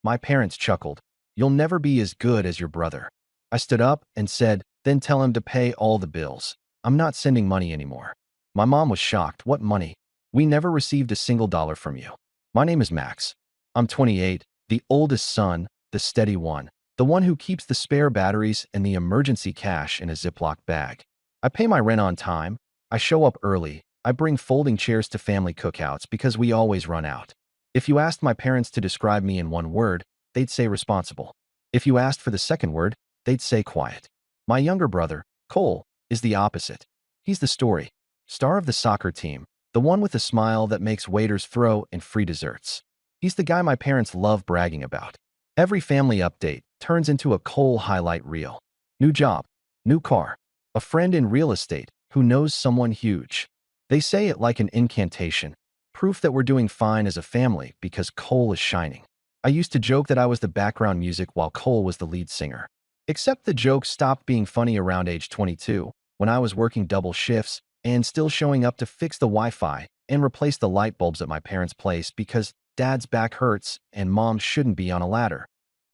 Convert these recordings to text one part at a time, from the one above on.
My parents chuckled. "You'll never be as good as your brother." I stood up and said, "Then tell him to pay all the bills. I'm not sending money anymore." My mom was shocked. "What money? We never received a single dollar from you." "My name is Max. I'm 28, the oldest son, the steady one, the one who keeps the spare batteries and the emergency cash in a Ziploc bag. I pay my rent on time. I show up early. I bring folding chairs to family cookouts because we always run out. If you asked my parents to describe me in one word, they'd say responsible. If you asked for the second word, they'd say quiet. My younger brother, Cole, is the opposite. He's the story, star of the soccer team, the one with the smile that makes waiters throw in free desserts. He's the guy my parents love bragging about. Every family update turns into a Cole highlight reel. New job, new car, a friend in real estate who knows someone huge. They say it like an incantation, proof that we're doing fine as a family because Cole is shining. I used to joke that I was the background music while Cole was the lead singer. Except the joke stopped being funny around age 22, when I was working double shifts and still showing up to fix the Wi-Fi and replace the light bulbs at my parents' place because Dad's back hurts and Mom shouldn't be on a ladder.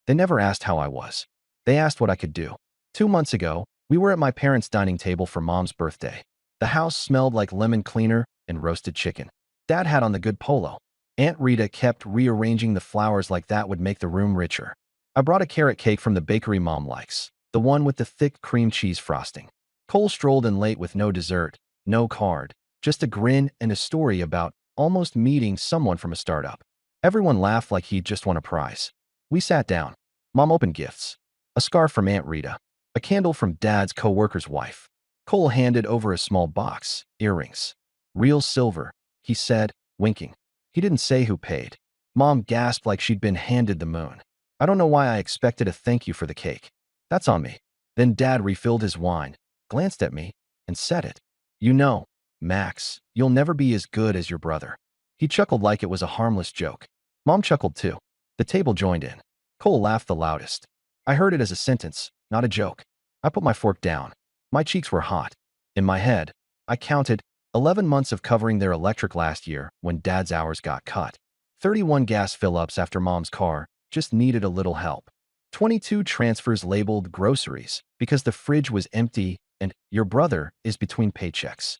They never asked how I was. They asked what I could do. 2 months ago, we were at my parents' dining table for Mom's birthday. The house smelled like lemon cleaner and roasted chicken. Dad had on the good polo. Aunt Rita kept rearranging the flowers like that would make the room richer. I brought a carrot cake from the bakery Mom likes, the one with the thick cream cheese frosting. Cole strolled in late with no dessert, no card, just a grin and a story about almost meeting someone from a startup. Everyone laughed like he'd just won a prize. We sat down. Mom opened gifts. A scarf from Aunt Rita, a candle from Dad's co-worker's wife. Cole handed over a small box, earrings. "Real silver," he said, winking. He didn't say who paid. Mom gasped like she'd been handed the moon. I don't know why I expected a thank you for the cake. That's on me. Then Dad refilled his wine, glanced at me, and said it. "You know, Max, you'll never be as good as your brother." He chuckled like it was a harmless joke. Mom chuckled too. The table joined in. Cole laughed the loudest. I heard it as a sentence, not a joke. I put my fork down. My cheeks were hot. In my head, I counted 11 months of covering their electric last year when Dad's hours got cut. 31 gas fill-ups after Mom's car just needed a little help. 22 transfers labeled groceries because the fridge was empty and your brother is between paychecks.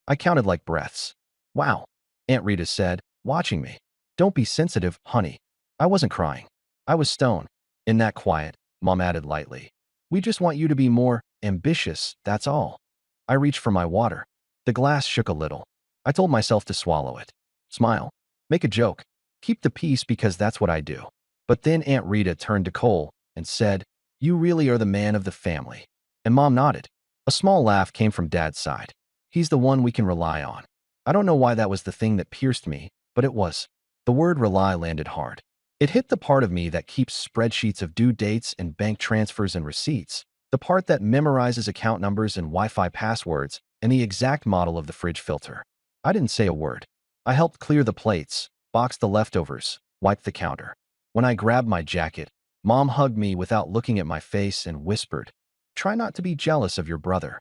I counted like breaths. "Wow," Aunt Rita said, watching me. "Don't be sensitive, honey." I wasn't crying. I was stoned. In that quiet, Mom added lightly, "We just want you to be more ambitious, that's all." I reached for my water. The glass shook a little. I told myself to swallow it. Smile. Make a joke. Keep the peace because that's what I do. But then Aunt Rita turned to Cole and said, "You really are the man of the family." And Mom nodded. A small laugh came from Dad's side. "He's the one we can rely on." I don't know why that was the thing that pierced me, but it was. The word rely landed hard. It hit the part of me that keeps spreadsheets of due dates and bank transfers and receipts, the part that memorizes account numbers and Wi-Fi passwords, and the exact model of the fridge filter. I didn't say a word. I helped clear the plates, boxed the leftovers, wiped the counter. When I grabbed my jacket, Mom hugged me without looking at my face and whispered, "Try not to be jealous of your brother."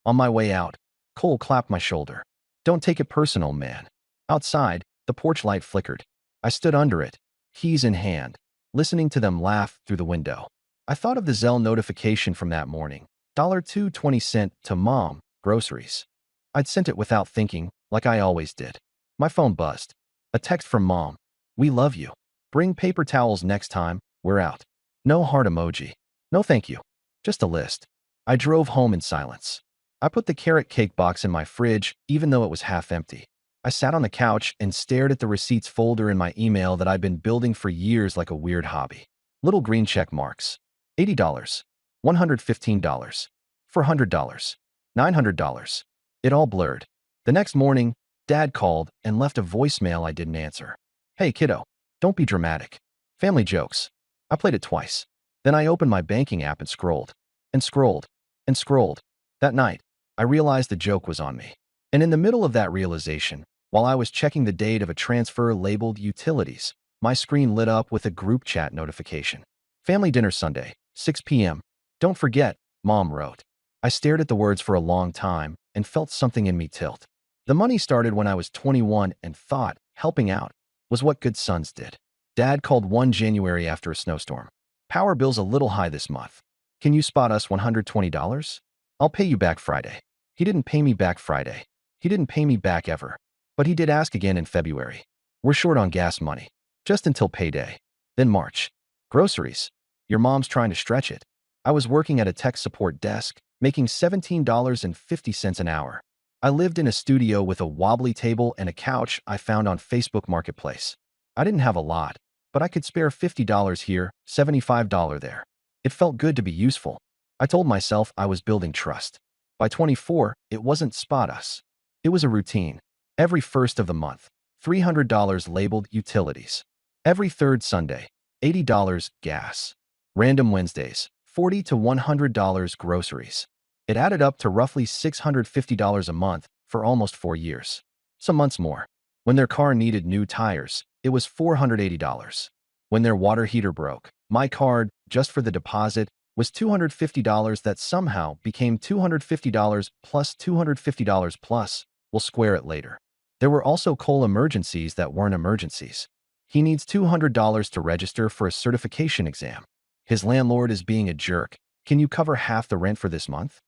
On my way out, Cole clapped my shoulder. "Don't take it personal, man." Outside, the porch light flickered. I stood under it, keys in hand, listening to them laugh through the window. I thought of the Zelle notification from that morning. $2.20 to Mom, groceries. I'd sent it without thinking, like I always did. My phone buzzed. A text from Mom. "We love you. Bring paper towels next time, we're out." No heart emoji. No thank you. Just a list. I drove home in silence. I put the carrot cake box in my fridge, even though it was half empty. I sat on the couch and stared at the receipts folder in my email that I'd been building for years like a weird hobby. Little green check marks. $80, $115, $400, $900. It all blurred. The next morning, Dad called and left a voicemail I didn't answer. "Hey, kiddo, don't be dramatic. Family jokes." I played it twice. Then I opened my banking app and scrolled, and scrolled, and scrolled. That night, I realized the joke was on me. And in the middle of that realization, while I was checking the date of a transfer labeled utilities, my screen lit up with a group chat notification. "Family dinner Sunday, 6 p.m. Don't forget," Mom wrote. I stared at the words for a long time and felt something in me tilt. The money started when I was 21 and thought helping out was what good sons did. Dad called one January after a snowstorm. Power bill's a little high this month. Can you spot us $120? I'll pay you back Friday. He didn't pay me back Friday. He didn't pay me back ever. But he did ask again in February. We're short on gas money. Just until payday. Then March. Groceries. Your mom's trying to stretch it. I was working at a tech support desk, making $17.50 an hour. I lived in a studio with a wobbly table and a couch I found on Facebook Marketplace. I didn't have a lot, but I could spare $50 here, $75 there. It felt good to be useful. I told myself I was building trust. By 24, it wasn't spot us. It was a routine. Every first of the month, $300 labeled utilities. Every third Sunday, $80 gas. Random Wednesdays, $40 to $100 groceries. It added up to roughly $650 a month for almost 4 years. Some months more. When their car needed new tires, it was $480. When their water heater broke, my card, just for the deposit, was $250 that somehow became $250 plus $250 plus. We'll square it later. There were also Cole emergencies that weren't emergencies. He needs $200 to register for a certification exam. His landlord is being a jerk. Can you cover half the rent for this month?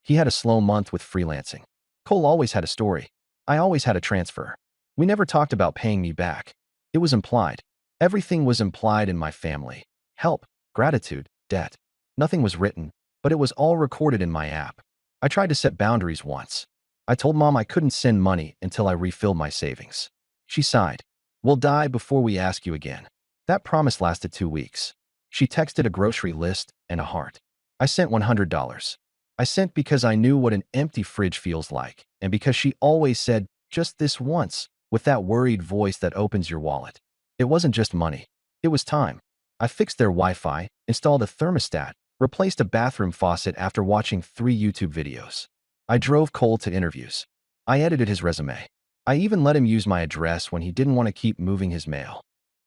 He had a slow month with freelancing. Cole always had a story. I always had a transfer. We never talked about paying me back. It was implied. Everything was implied in my family. Help, gratitude, debt. Nothing was written, but it was all recorded in my app. I tried to set boundaries once. I told Mom I couldn't send money until I refilled my savings. She sighed. We'll die before we ask you again. That promise lasted 2 weeks. She texted a grocery list and a heart. I sent $100. I sent because I knew what an empty fridge feels like, and because she always said, just this once, with that worried voice that opens your wallet. It wasn't just money. It was time. I fixed their Wi-Fi, installed a thermostat, replaced a bathroom faucet after watching 3 YouTube videos. I drove Cole to interviews. I edited his resume. I even let him use my address when he didn't want to keep moving his mail.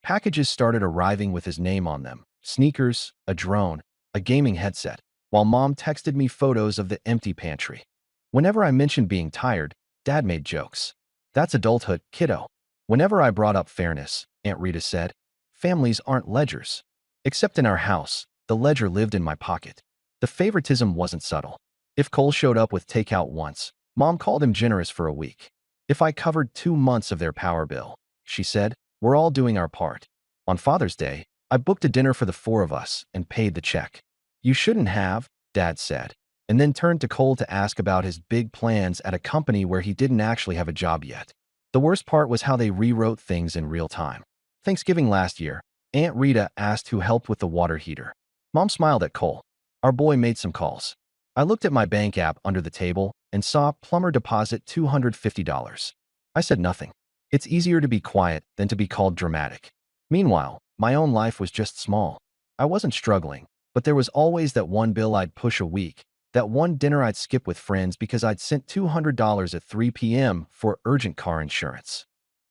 Packages started arriving with his name on them. Sneakers, a drone, a gaming headset, while Mom texted me photos of the empty pantry. Whenever I mentioned being tired, Dad made jokes. That's adulthood, kiddo. Whenever I brought up fairness, Aunt Rita said, families aren't ledgers. Except in our house, the ledger lived in my pocket. The favoritism wasn't subtle. If Cole showed up with takeout once, Mom called him generous for a week. If I covered 2 months of their power bill, she said, we're all doing our part. On Father's Day, I booked a dinner for the 4 of us and paid the check. You shouldn't have, Dad said, and then turned to Cole to ask about his big plans at a company where he didn't actually have a job yet. The worst part was how they rewrote things in real time. Thanksgiving last year, Aunt Rita asked who helped with the water heater. Mom smiled at Cole. Our boy made some calls. I looked at my bank app under the table and saw plumber deposit $250. I said nothing. It's easier to be quiet than to be called dramatic. Meanwhile, my own life was just small. I wasn't struggling, but there was always that one bill I'd push a week, that one dinner I'd skip with friends because I'd sent $200 at 3 p.m. for urgent car insurance.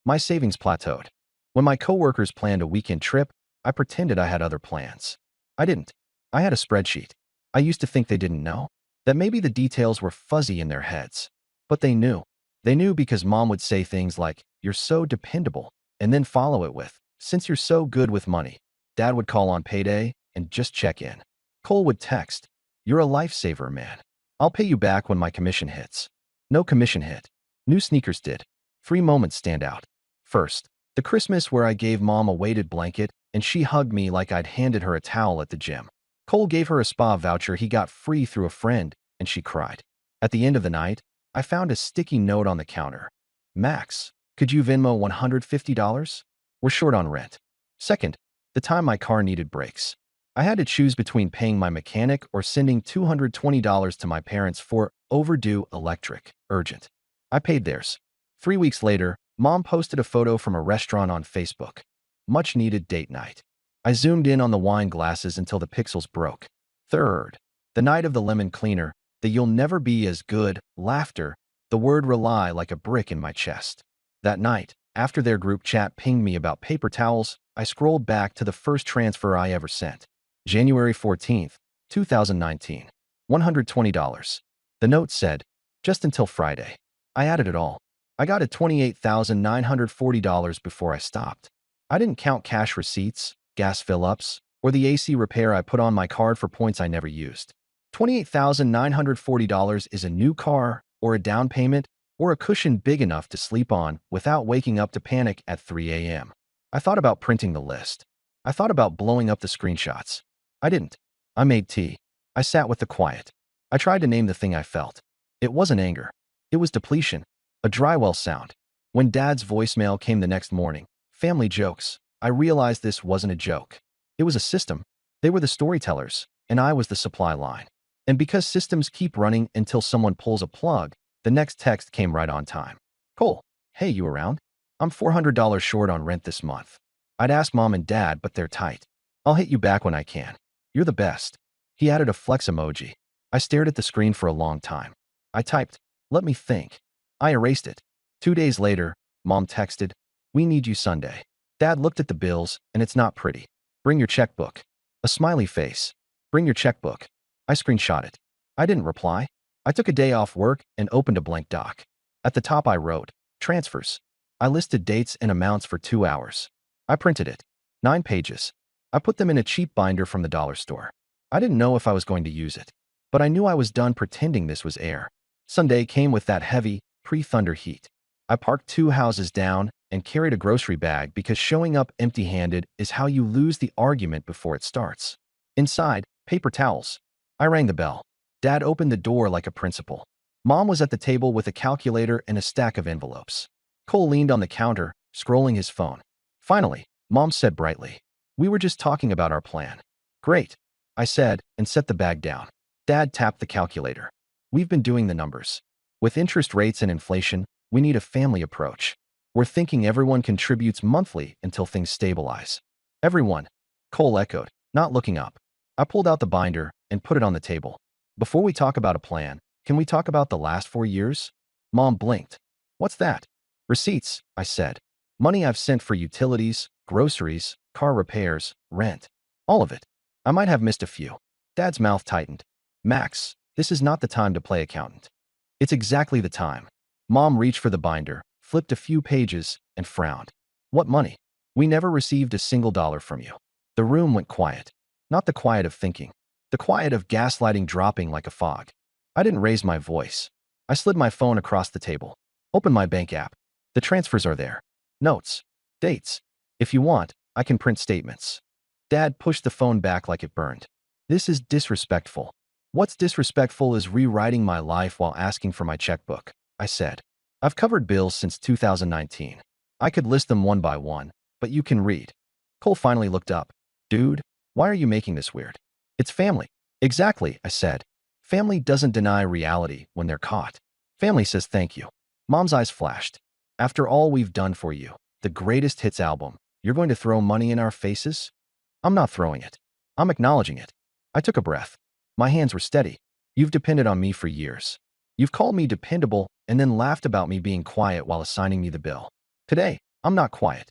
My savings plateaued. When my coworkers planned a weekend trip, I pretended I had other plans. I didn't. I had a spreadsheet. I used to think they didn't know, that maybe the details were fuzzy in their heads. But they knew. They knew because Mom would say things like, you're so dependable, and then follow it with, since you're so good with money. Dad would call on payday and just check in. Cole would text, you're a lifesaver, man. I'll pay you back when my commission hits. No commission hit. New sneakers did. 3 moments stand out. First, the Christmas where I gave Mom a weighted blanket and she hugged me like I'd handed her a towel at the gym. Cole gave her a spa voucher he got free through a friend, and she cried. At the end of the night, I found a sticky note on the counter. Max, could you Venmo $150? We're short on rent. Second, the time my car needed brakes. I had to choose between paying my mechanic or sending $220 to my parents for overdue electric, urgent. I paid theirs. 3 weeks later, Mom posted a photo from a restaurant on Facebook. Much needed date night. I zoomed in on the wine glasses until the pixels broke. Third, the night of the lemon cleaner, the you'll never be as good, laughter, the word rely like a brick in my chest. That night, after their group chat pinged me about paper towels, I scrolled back to the first transfer I ever sent. January 14th, 2019. $120. The note said, just until Friday. I added it all. I got it $28,940 before I stopped. I didn't count cash receipts, gas fill-ups, or the AC repair I put on my card for points I never used. $28,940 is a new car, or a down payment, or a cushion big enough to sleep on without waking up to panic at 3 a.m. I thought about printing the list. I thought about blowing up the screenshots. I didn't. I made tea. I sat with the quiet. I tried to name the thing I felt. It wasn't anger. It was depletion. A dry well sound. When Dad's voicemail came the next morning, family jokes, I realized this wasn't a joke. It was a system. They were the storytellers, and I was the supply line. And because systems keep running until someone pulls a plug, the next text came right on time. Cole, hey, you around? I'm $400 short on rent this month. I'd ask Mom and Dad, but they're tight. I'll hit you back when I can. You're the best. He added a flex emoji. I stared at the screen for a long time. I typed, let me think. I erased it. 2 days later, Mom texted, we need you Sunday. Dad looked at the bills, and it's not pretty. Bring your checkbook. A smiley face. Bring your checkbook. I screenshot it. I didn't reply. I took a day off work and opened a blank doc. At the top I wrote, transfers. I listed dates and amounts for 2 hours. I printed it. 9 pages. I put them in a cheap binder from the dollar store. I didn't know if I was going to use it, but I knew I was done pretending this was air. Sunday came with that heavy, pre-thunder heat. I parked 2 houses down and carried a grocery bag because showing up empty-handed is how you lose the argument before it starts. Inside, paper towels. I rang the bell. Dad opened the door like a principal. Mom was at the table with a calculator and a stack of envelopes. Cole leaned on the counter, scrolling his phone. Finally, Mom said brightly, we were just talking about our plan. Great, I said, and set the bag down. Dad tapped the calculator. We've been doing the numbers. With interest rates and inflation, we need a family approach. We're thinking everyone contributes monthly until things stabilize. Everyone, Cole echoed, not looking up. I pulled out the binder and put it on the table. Before we talk about a plan, can we talk about the last 4 years? Mom blinked. What's that? Receipts, I said. Money I've sent for utilities, groceries, car repairs, rent. All of it. I might have missed a few. Dad's mouth tightened. Max, this is not the time to play accountant. It's exactly the time. Mom reached for the binder, flipped a few pages, and frowned. What money? We never received a single dollar from you. The room went quiet. Not the quiet of thinking. The quiet of gaslighting dropping like a fog. I didn't raise my voice. I slid my phone across the table. Opened my bank app. The transfers are there. Notes. Dates. If you want, I can print statements. Dad pushed the phone back like it burned. This is disrespectful. What's disrespectful is rewriting my life while asking for my checkbook, I said. I've covered bills since 2019. I could list them one by one, but you can read. Cole finally looked up. Dude, why are you making this weird? It's family. Exactly, I said. Family doesn't deny reality when they're caught. Family says thank you. Mom's eyes flashed. After all we've done for you, the greatest hits album, you're going to throw money in our faces? I'm not throwing it. I'm acknowledging it. I took a breath. My hands were steady. You've depended on me for years. You've called me dependable and then laughed about me being quiet while assigning me the bill. Today, I'm not quiet.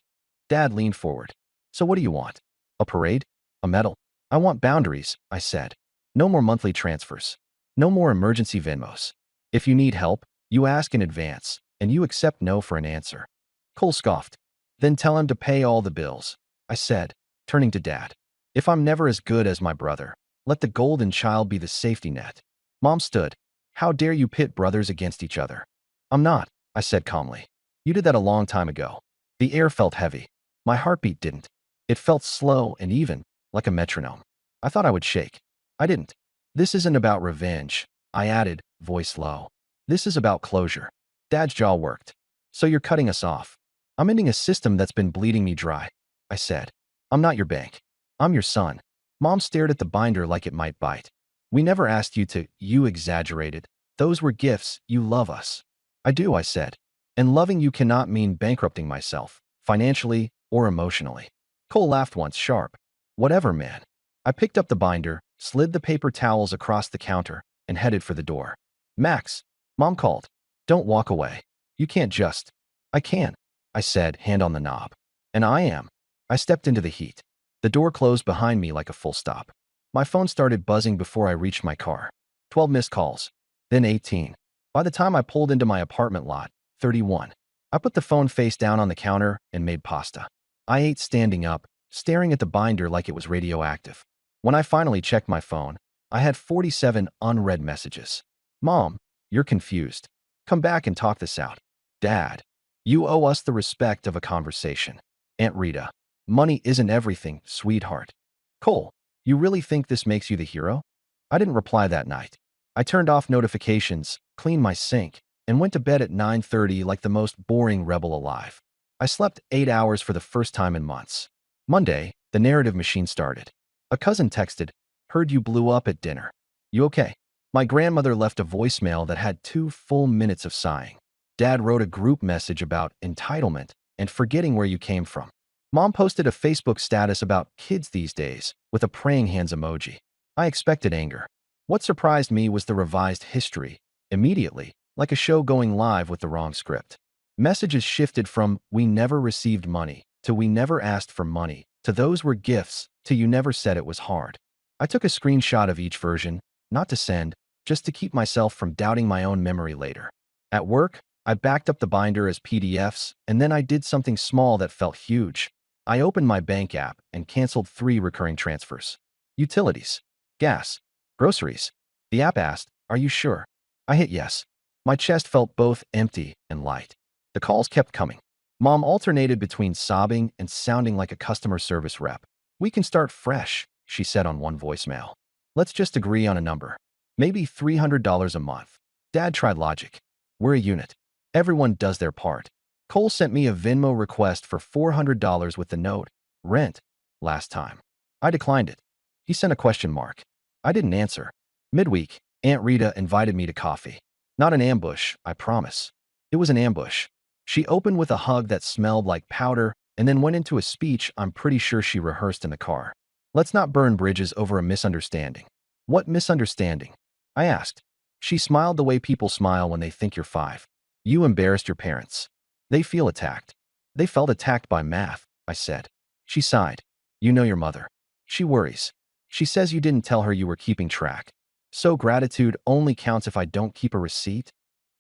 Dad leaned forward. So what do you want? A parade? A medal? I want boundaries, I said. No more monthly transfers. No more emergency Venmos. If you need help, you ask in advance, and you accept no for an answer. Cole scoffed. Then tell him to pay all the bills, I said, turning to Dad. If I'm never as good as my brother, let the golden child be the safety net. Mom stood. How dare you pit brothers against each other? I'm not, I said calmly. You did that a long time ago. The air felt heavy. My heartbeat didn't. It felt slow and even, like a metronome. I thought I would shake. I didn't. This isn't about revenge, I added, voice low. This is about closure. Dad's jaw worked. So you're cutting us off. I'm ending a system that's been bleeding me dry, I said. I'm not your bank. I'm your son. Mom stared at the binder like it might bite. We never asked you to, you exaggerated. Those were gifts, you love us. I do, I said. And loving you cannot mean bankrupting myself, financially or emotionally. Cole laughed once sharp. Whatever, man. I picked up the binder, slid the paper towels across the counter, and headed for the door. Max, Mom called. Don't walk away. You can't just. I can, I said, hand on the knob. And I am. I stepped into the heat. The door closed behind me like a full stop. My phone started buzzing before I reached my car. 12 missed calls. Then 18. By the time I pulled into my apartment lot, 31. I put the phone face down on the counter and made pasta. I ate standing up, staring at the binder like it was radioactive. When I finally checked my phone, I had 47 unread messages. Mom, you're confused. Come back and talk this out. Dad, you owe us the respect of a conversation. Aunt Rita, money isn't everything, sweetheart. Cole, you really think this makes you the hero? I didn't reply that night. I turned off notifications, cleaned my sink, and went to bed at 9:30 like the most boring rebel alive. I slept 8 hours for the first time in months. Monday, the narrative machine started. A cousin texted, "Heard you blew up at dinner. You okay?" My grandmother left a voicemail that had 2 full minutes of sighing. Dad wrote a group message about entitlement and forgetting where you came from. Mom posted a Facebook status about kids these days with a praying hands emoji. I expected anger. What surprised me was the revised history, immediately, like a show going live with the wrong script. Messages shifted from "we never received money" to "we never asked for money" to "those were gifts" to "you never said it was hard." I took a screenshot of each version, not to send, just to keep myself from doubting my own memory later. At work, I backed up the binder as PDFs, and then I did something small that felt huge. I opened my bank app and canceled 3 recurring transfers. Utilities, gas, groceries. The app asked, "Are you sure?" I hit yes. My chest felt both empty and light. The calls kept coming. Mom alternated between sobbing and sounding like a customer service rep. "We can start fresh," she said on one voicemail. "Let's just agree on a number. Maybe $300 a month." Dad tried logic. "We're a unit. Everyone does their part." Cole sent me a Venmo request for $400 with the note, "Rent," last time. I declined it. He sent a question mark. I didn't answer. Midweek, Aunt Rita invited me to coffee. Not an ambush, I promise. It was an ambush. She opened with a hug that smelled like powder and then went into a speech I'm pretty sure she rehearsed in the car. "Let's not burn bridges over a misunderstanding." "What misunderstanding?" I asked. She smiled the way people smile when they think you're 5. "You embarrassed your parents. They feel attacked." "They felt attacked by math," I said. She sighed. "You know your mother. She worries. She says you didn't tell her you were keeping track. So gratitude only counts if I don't keep a receipt?"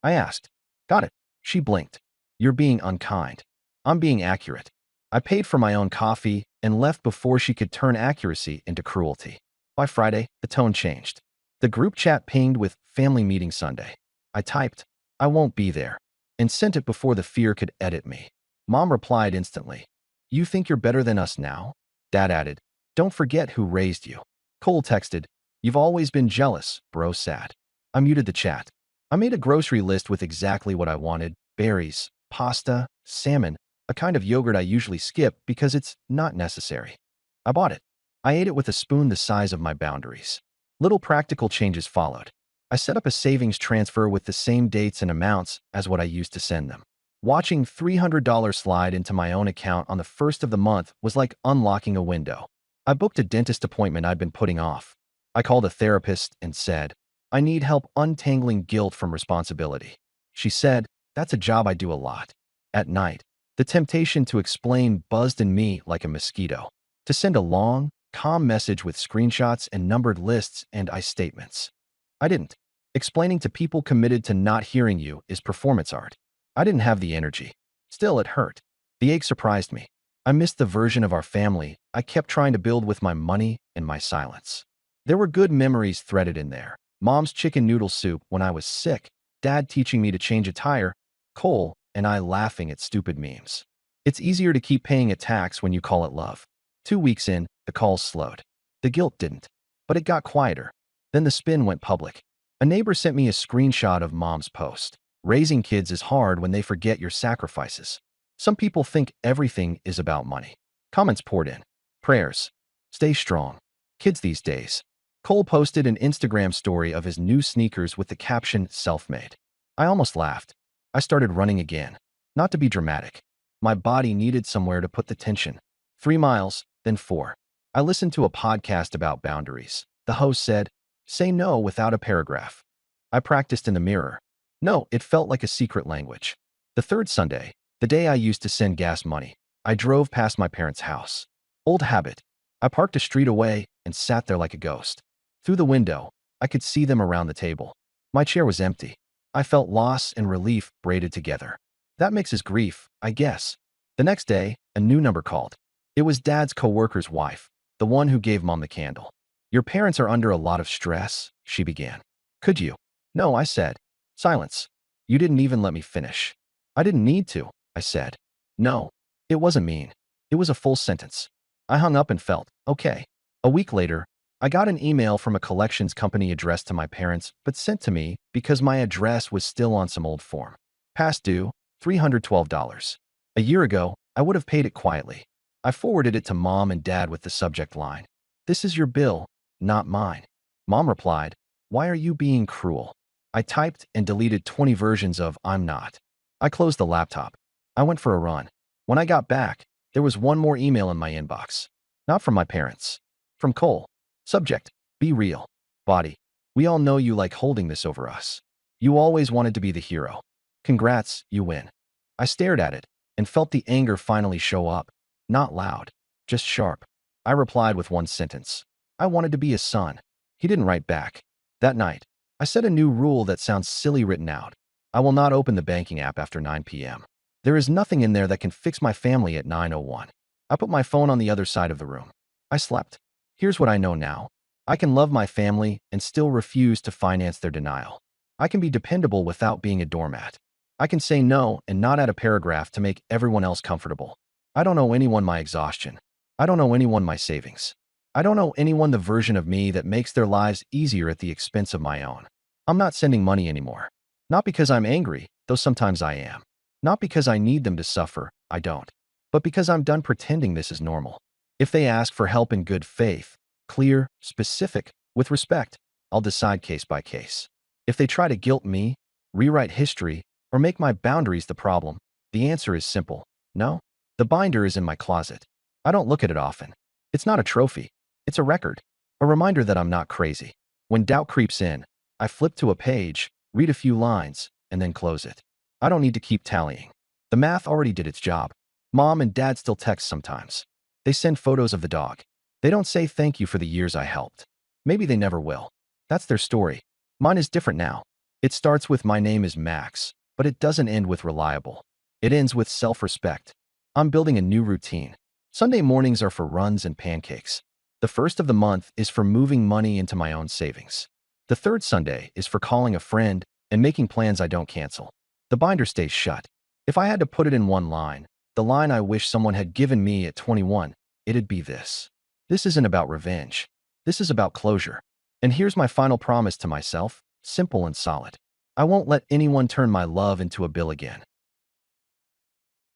I asked. "Got it." She blinked. "You're being unkind." "I'm being accurate." I paid for my own coffee and left before she could turn accuracy into cruelty. By Friday, the tone changed. The group chat pinged with "family meeting Sunday." I typed, "I won't be there," and sent it before the fear could edit me. Mom replied instantly, "You think you're better than us now?" Dad added, "Don't forget who raised you." Cole texted, "You've always been jealous, bro, sad." I muted the chat. I made a grocery list with exactly what I wanted: berries, pasta, salmon, a kind of yogurt I usually skip because it's not necessary. I bought it. I ate it with a spoon the size of my boundaries. Little practical changes followed. I set up a savings transfer with the same dates and amounts as what I used to send them. Watching $300 slide into my own account on the first of the month was like unlocking a window. I booked a dentist appointment I'd been putting off. I called a therapist and said, "I need help untangling guilt from responsibility." She said, "That's a job I do a lot." At night, the temptation to explain buzzed in me like a mosquito. To send a long, calm message with screenshots and numbered lists and I statements. I didn't. Explaining to people committed to not hearing you is performance art. I didn't have the energy. Still, it hurt. The ache surprised me. I missed the version of our family I kept trying to build with my money and my silence. There were good memories threaded in there. Mom's chicken noodle soup when I was sick, Dad teaching me to change a tire, Cole and I laughing at stupid memes. It's easier to keep paying a tax when you call it love. 2 weeks in, the calls slowed. The guilt didn't. But it got quieter. Then the spin went public. A neighbor sent me a screenshot of Mom's post. "Raising kids is hard when they forget your sacrifices." Some people think everything is about money. Comments poured in. Prayers. "Stay strong. Kids these days." Cole posted an Instagram story of his new sneakers with the caption "self-made." I almost laughed. I started running again. Not to be dramatic. My body needed somewhere to put the tension. 3 miles, then 4. I listened to a podcast about boundaries. The host said, "Say no without a paragraph." I practiced in the mirror. No, it felt like a secret language. The third Sunday, the day I used to send gas money, I drove past my parents' house. Old habit. I parked a street away and sat there like a ghost. Through the window, I could see them around the table. My chair was empty. I felt loss and relief braided together. That mixes grief, I guess. The next day, a new number called. It was Dad's coworker's wife, the one who gave Mom the candle. Your parents are under a lot of stress, she began. Could you? No, I said. Silence. You didn't even let me finish. I didn't need to, I said. No, it wasn't mean. It was a full sentence. I hung up and felt, okay. A week later, I got an email from a collections company addressed to my parents, but sent to me because my address was still on some old form. Past due, $312. A year ago, I would have paid it quietly. I forwarded it to Mom and Dad with the subject line, "This is your bill, not mine." Mom replied, "Why are you being cruel?" I typed and deleted 20 versions of "I'm not." I closed the laptop. I went for a run. When I got back, there was one more email in my inbox. Not from my parents. From Cole. Subject, "Be real." Body, "We all know you like holding this over us. You always wanted to be the hero. Congrats, you win." I stared at it and felt the anger finally show up. Not loud, just sharp. I replied with one sentence. I wanted to be a son. He didn't write back. That night, I set a new rule that sounds silly written out. I will not open the banking app after 9 p.m. There is nothing in there that can fix my family at 9:01. I put my phone on the other side of the room. I slept. Here's what I know now. I can love my family and still refuse to finance their denial. I can be dependable without being a doormat. I can say no and not add a paragraph to make everyone else comfortable. I don't owe anyone my exhaustion. I don't owe anyone my savings. I don't owe anyone the version of me that makes their lives easier at the expense of my own. I'm not sending money anymore. Not because I'm angry, though sometimes I am. Not because I need them to suffer, I don't. But because I'm done pretending this is normal. If they ask for help in good faith, clear, specific, with respect, I'll decide case by case. If they try to guilt me, rewrite history, or make my boundaries the problem, the answer is simple. No. The binder is in my closet. I don't look at it often. It's not a trophy. It's a record. A reminder that I'm not crazy. When doubt creeps in, I flip to a page, read a few lines, and then close it. I don't need to keep tallying. The math already did its job. Mom and Dad still text sometimes. They send photos of the dog. They don't say thank you for the years I helped. Maybe they never will. That's their story. Mine is different now. It starts with "My name is Max," but it doesn't end with "reliable." It ends with "self-respect." I'm building a new routine. Sunday mornings are for runs and pancakes. The first of the month is for moving money into my own savings. The third Sunday is for calling a friend and making plans I don't cancel. The binder stays shut. If I had to put it in one line, the line I wish someone had given me at 21, it'd be this. This isn't about revenge. This is about closure. And here's my final promise to myself, simple and solid. I won't let anyone turn my love into a bill again.